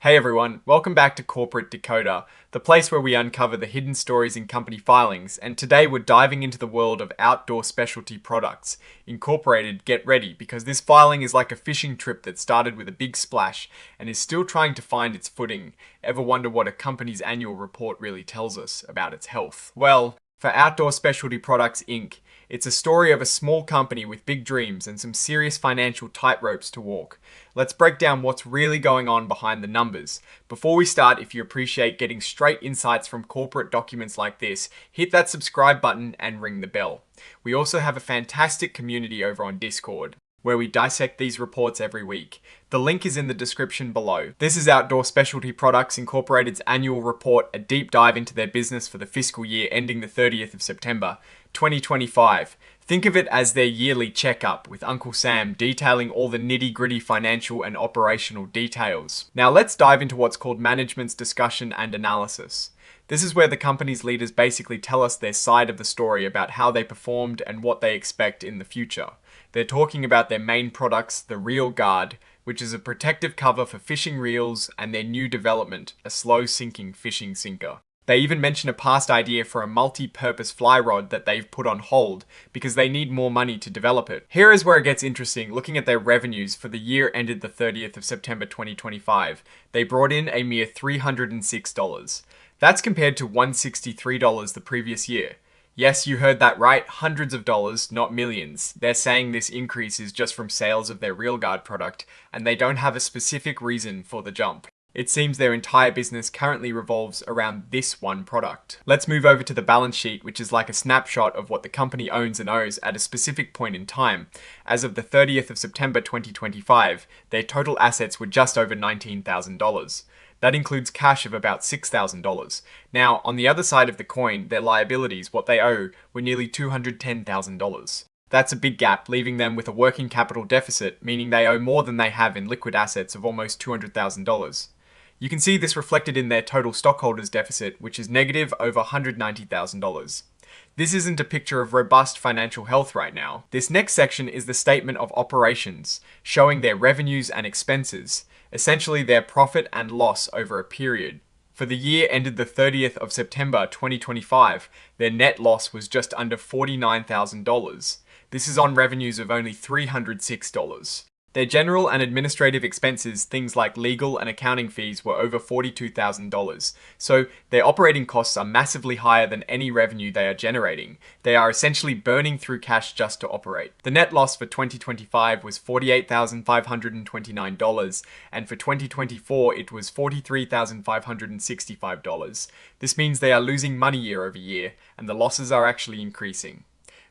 Hey everyone, welcome back to Corporate Decoder, the place where we uncover the hidden stories in company filings, and today we're diving into the world of outdoor specialty products. Incorporated, get ready, because this filing is like a fishing trip that started with a big splash and is still trying to find its footing. Ever wonder what a company's annual report really tells us about its health? Well, for Outdoor Specialty Products Inc., it's a story of a small company with big dreams and some serious financial tightropes to walk. Let's break down what's really going on behind the numbers. Before we start, if you appreciate getting straight insights from corporate documents like this, hit that subscribe button and ring the bell. We also have a fantastic community over on Discord, where we dissect these reports every week. The link is in the description below. This is Outdoor Specialty Products Incorporated's annual report, a deep dive into their business for the fiscal year ending the 30th of September, 2025. Think of it as their yearly checkup, with Uncle Sam detailing all the nitty-gritty financial and operational details. Now let's dive into what's called management's discussion and analysis. This is where the company's leaders basically tell us their side of the story about how they performed and what they expect in the future. They're talking about their main products, the Reel Guard, which is a protective cover for fishing reels, and their new development, a slow-sinking fishing sinker. They even mention a past idea for a multi-purpose fly rod that they've put on hold because they need more money to develop it. Here is where it gets interesting. Looking at their revenues for the year ended the 30th of September 2025, they brought in a mere $306. That's compared to $163 the previous year. Yes, you heard that right, hundreds of dollars, not millions. They're saying this increase is just from sales of their ReelGuard product, and they don't have a specific reason for the jump. It seems their entire business currently revolves around this one product. Let's move over to the balance sheet, which is like a snapshot of what the company owns and owes at a specific point in time. As of the 30th of September 2025, their total assets were just over $19,000. That includes cash of about $6,000. Now, on the other side of the coin, their liabilities, what they owe, were nearly $210,000. That's a big gap, leaving them with a working capital deficit, meaning they owe more than they have in liquid assets of almost $200,000. You can see this reflected in their total stockholders deficit, which is negative over $190,000. This isn't a picture of robust financial health right now. This next section is the statement of operations, showing their revenues and expenses, essentially their profit and loss over a period. For the year ended the 30th of September 2025, their net loss was just under $49,000. This is on revenues of only $306. Their general and administrative expenses, things like legal and accounting fees, were over $42,000. So their operating costs are massively higher than any revenue they are generating. They are essentially burning through cash just to operate. The net loss for 2025 was $48,529, and for 2024 it was $43,565. This means they are losing money year over year, and the losses are actually increasing.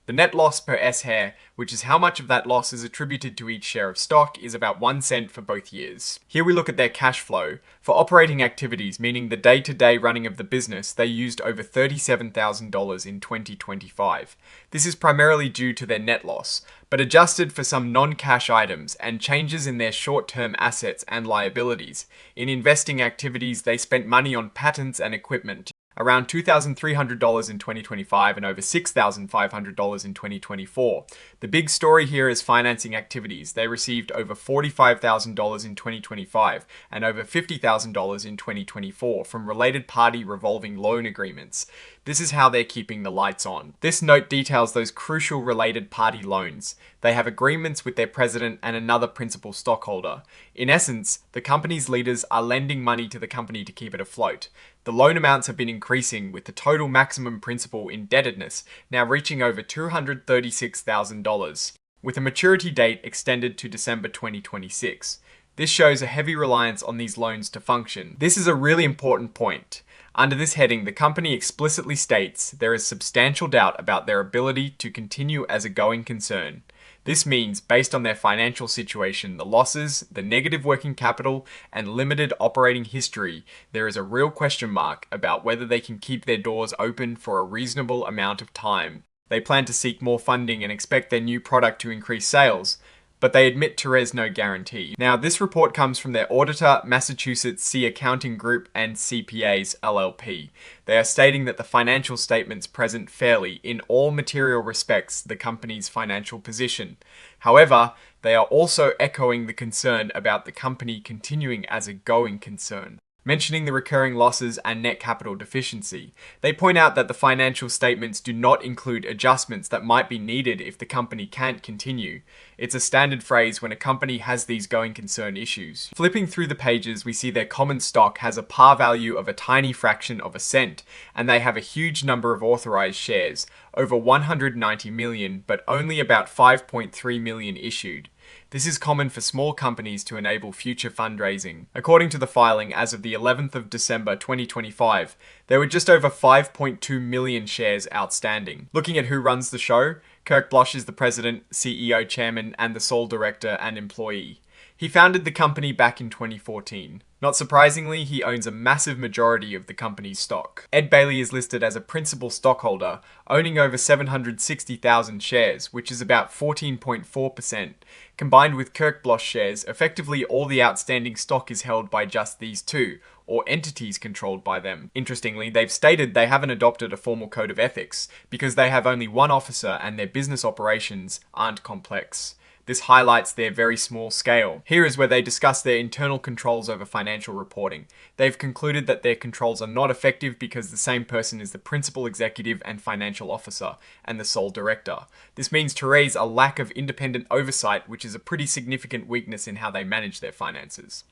The net loss per S-share, which is how much of that loss is attributed to each share of stock, is about 1 cent for both years. Here we look at their cash flow. For operating activities, meaning the day-to-day running of the business, they used over $37,000 in 2025. This is primarily due to their net loss, but adjusted for some non-cash items and changes in their short-term assets and liabilities. In investing activities, they spent money on patents and equipment, around $2,300 in 2025 and over $6,500 in 2024. The big story here is financing activities. They received over $45,000 in 2025 and over $50,000 in 2024 from related party revolving loan agreements. This is how they're keeping the lights on. This note details those crucial related party loans. They have agreements with their president and another principal stockholder. In essence, the company's leaders are lending money to the company to keep it afloat. The loan amounts have been increasing, with the total maximum principal indebtedness now reaching over $236,000, with a maturity date extended to December 2026. This shows a heavy reliance on these loans to function. This is a really important point. Under this heading, the company explicitly states there is substantial doubt about their ability to continue as a going concern. This means, based on their financial situation, the losses, the negative working capital, and limited operating history, there is a real question mark about whether they can keep their doors open for a reasonable amount of time. They plan to seek more funding and expect their new product to increase sales, but they admit to res no guarantee. Now, this report comes from their auditor, Massachusetts C Accounting Group and CPAs LLP. They are stating that the financial statements present fairly, in all material respects, the company's financial position. However, they are also echoing the concern about the company continuing as a going concern. Mentioning the recurring losses and net capital deficiency, they point out that the financial statements do not include adjustments that might be needed if the company can't continue. It's a standard phrase when a company has these going concern issues. Flipping through the pages, we see their common stock has a par value of a tiny fraction of a cent, and they have a huge number of authorized shares, over 190 million, but only about 5.3 million issued. This is common for small companies to enable future fundraising. According to the filing, as of the 11th of December 2025, there were just over 5.2 million shares outstanding. Looking at who runs the show, Kirk Blosch is the president, CEO, chairman, and the sole director and employee. He founded the company back in 2014. Not surprisingly, he owns a massive majority of the company's stock. Ed Bailey is listed as a principal stockholder, owning over 760,000 shares, which is about 14.4%. Combined with Kirk Blosch shares, effectively all the outstanding stock is held by just these two, or entities controlled by them. Interestingly, they've stated they haven't adopted a formal code of ethics, because they have only one officer and their business operations aren't complex. This highlights their very small scale. Here is where they discuss their internal controls over financial reporting. They've concluded that their controls are not effective because the same person is the principal executive and financial officer, and the sole director. This means to raise a lack of independent oversight, which is a pretty significant weakness in how they manage their finances.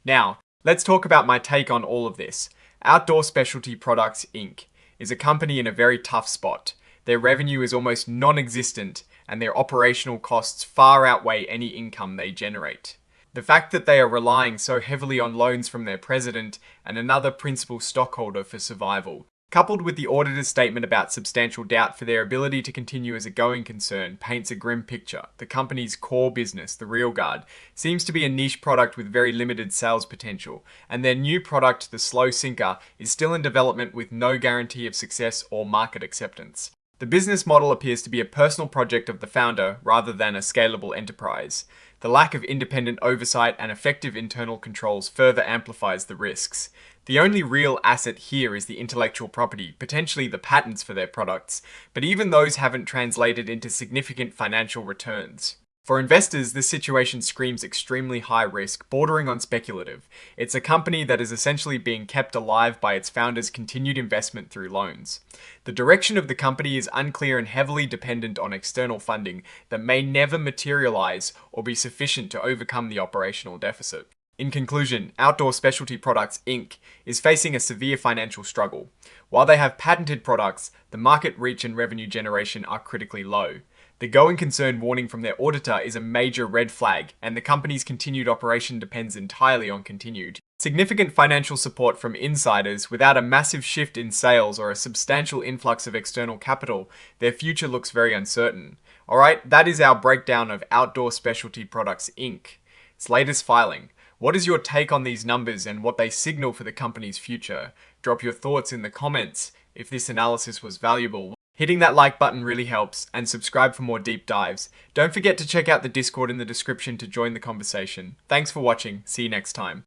Now, let's talk about my take on all of this. Outdoor Specialty Products, Inc. is a company in a very tough spot. Their revenue is almost non-existent, and their operational costs far outweigh any income they generate. The fact that they are relying so heavily on loans from their president and another principal stockholder for survival, coupled with the auditor's statement about substantial doubt for their ability to continue as a going concern, paints a grim picture. The company's core business, the Real Guard, seems to be a niche product with very limited sales potential, and their new product, the Slow Sinker, is still in development with no guarantee of success or market acceptance. The business model appears to be a personal project of the founder rather than a scalable enterprise. The lack of independent oversight and effective internal controls further amplifies the risks. The only real asset here is the intellectual property, potentially the patents for their products, but even those haven't translated into significant financial returns. For investors, this situation screams extremely high risk, bordering on speculative. It's a company that is essentially being kept alive by its founder's continued investment through loans. The direction of the company is unclear and heavily dependent on external funding that may never materialize or be sufficient to overcome the operational deficit. In conclusion, Outdoor Specialty Products, Inc. is facing a severe financial struggle. While they have patented products, the market reach and revenue generation are critically low. The going concern warning from their auditor is a major red flag, and the company's continued operation depends entirely on continued significant financial support from insiders. Without a massive shift in sales or a substantial influx of external capital, their future looks very uncertain. Alright, that is our breakdown of Outdoor Specialty Products, Inc. Its latest filing. What is your take on these numbers and what they signal for the company's future? Drop your thoughts in the comments. If this analysis was valuable, hitting that like button really helps, and subscribe for more deep dives. Don't forget to check out the Discord in the description to join the conversation. Thanks for watching. See you next time.